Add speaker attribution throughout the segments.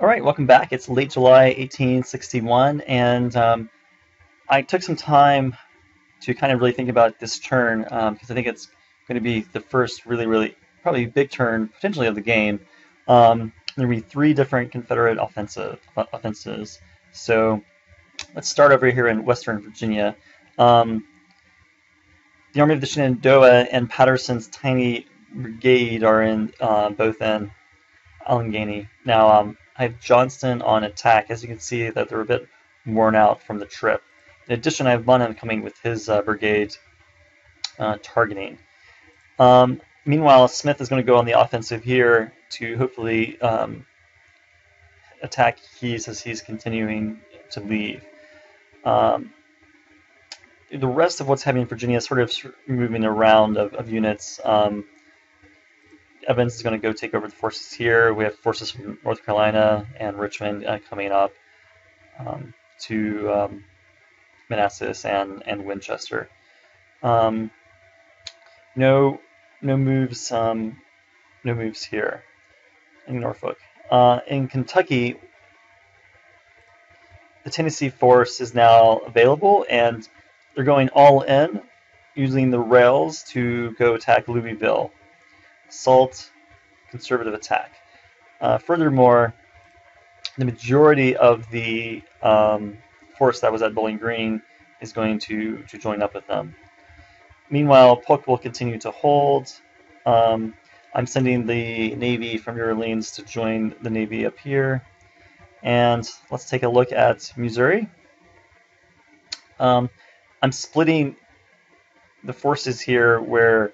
Speaker 1: All right, welcome back. It's late July 1861, and I took some time to kind of really think about this turn because I think it's going to be the first really, probably big turn potentially of the game. There will be three different Confederate offenses. So let's start over here in Western Virginia. Um, the Army of the Shenandoah and Patterson's tiny brigade are in both in Allegheny. Now, I have Johnston on attack. As you can see, that they're a bit worn out from the trip. In addition, I have Munham coming with his brigade targeting. Meanwhile, Smith is going to go on the offensive here to hopefully attack Keyes as he's continuing to leave. The rest of what's happening in Virginia is sort of moving around of units. Evans is going to go take over the forces here. We have forces from North Carolina and Richmond coming up to Manassas and Winchester. No moves. No moves here in Norfolk. In Kentucky, the Tennessee force is now available, and they're going all in, using the rails to go attack Louisville. Assault, conservative attack. Furthermore, the majority of the force that was at Bowling Green is going to join up with them. Meanwhile, Polk will continue to hold. I'm sending the Navy from New Orleans to join the Navy up here. And let's take a look at Missouri. I'm splitting the forces here where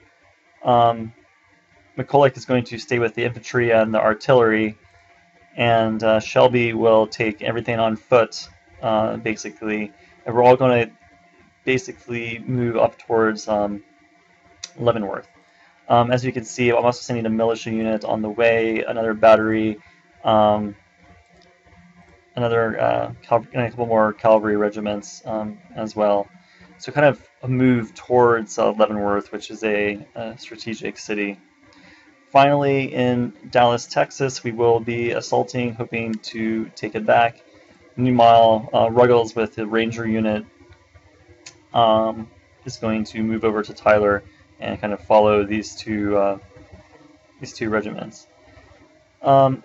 Speaker 1: McCulloch is going to stay with the infantry and the artillery, and Shelby will take everything on foot, basically. And we're all going to basically move up towards Leavenworth. As you can see, I'm also sending a militia unit on the way, another battery, a couple more cavalry regiments as well. So kind of a move towards Leavenworth, which is a strategic city. Finally, in Dallas, Texas, we will be assaulting, hoping to take it back. Meanwhile, Ruggles with the Ranger unit is going to move over to Tyler and kind of follow these two regiments. The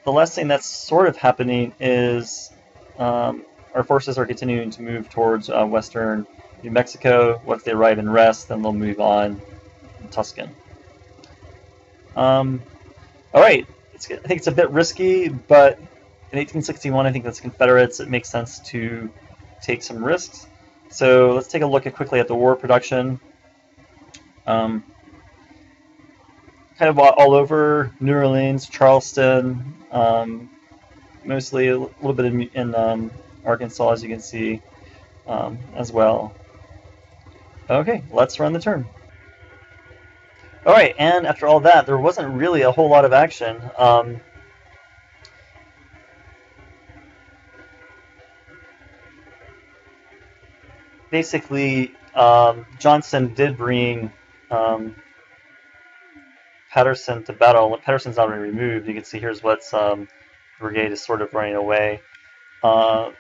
Speaker 1: last thing that's sort of happening is our forces are continuing to move towards western New Mexico. Once they arrive in Rest, then they'll move on to Tuscan. All right, I think it's a bit risky, but in 1861, I think that's Confederates. It makes sense to take some risks. So let's take a look quickly at the war production. Kind of all over New Orleans, Charleston, mostly a little bit in Arkansas, as you can see, as well. Okay, let's run the turn. All right, and after all that, there wasn't really a whole lot of action. Basically, Johnston did bring Patterson to battle. Patterson's not already removed. You can see here's what's brigade is sort of running away. Was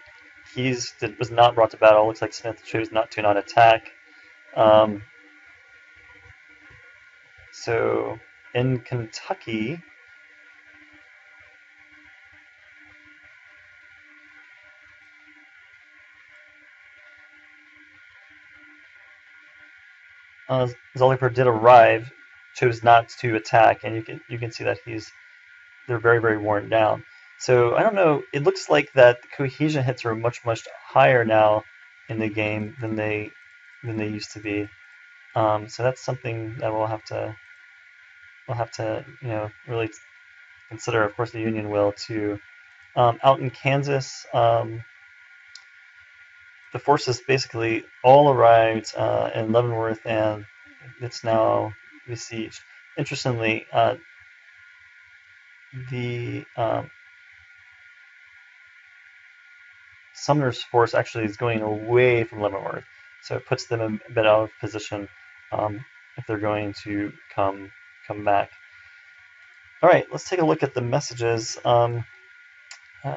Speaker 1: not brought to battle. Looks like Smith chose not attack. So in Kentucky, Zolliper did arrive, chose not to attack, and you can see that they're very worn down. So I don't know. It looks like that the cohesion hits are much higher now in the game than they used to be. So that's something that we'll have to really consider. Of course, the Union will too. Out in Kansas, the forces basically all arrived in Leavenworth, and it's now besieged. Interestingly, the Sumner's force actually is going away from Leavenworth, so it puts them a bit out of position if they're going to come back. All right, let's take a look at the messages. So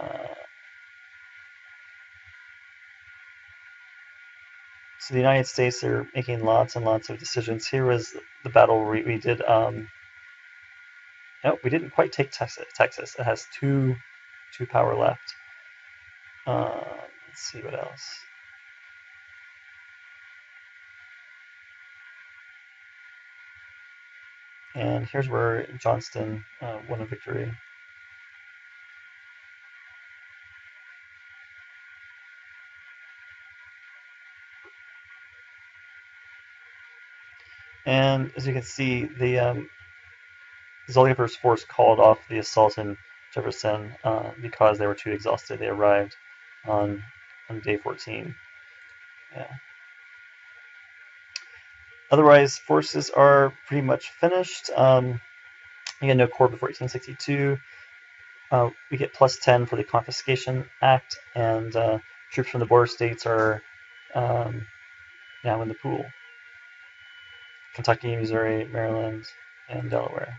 Speaker 1: the United States are making lots and lots of decisions. Here was the battle we did. No, we didn't quite take Texas. Texas. It has two power left. Let's see what else. And here's where Johnston won a victory. And as you can see, the Zoliaver's force called off the assault in Jefferson because they were too exhausted. They arrived on day 14. Yeah. Otherwise, forces are pretty much finished. Again, no corps before 1862. We get +10 for the Confiscation Act, and troops from the border states are now in the pool. Kentucky, Missouri, Maryland, and Delaware.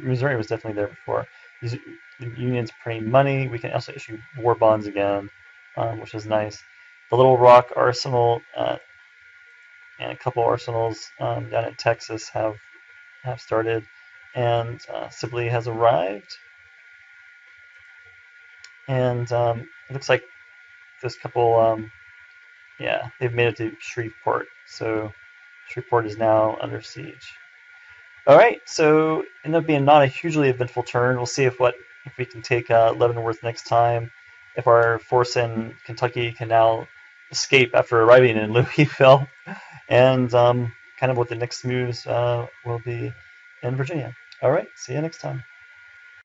Speaker 1: Missouri was definitely there before. The Union's printing money. We can also issue war bonds again, which is nice. The Little Rock Arsenal and a couple arsenals down in Texas have started, and Sibley has arrived. And it looks like this couple, yeah, they've made it to Shreveport. So Shreveport is now under siege. All right, so ended up being not a hugely eventful turn. We'll see if we can take Leavenworth next time. If our force in Kentucky can now escape after arriving in Louisville, and kind of what the next moves will be in Virginia. All right, see you next time.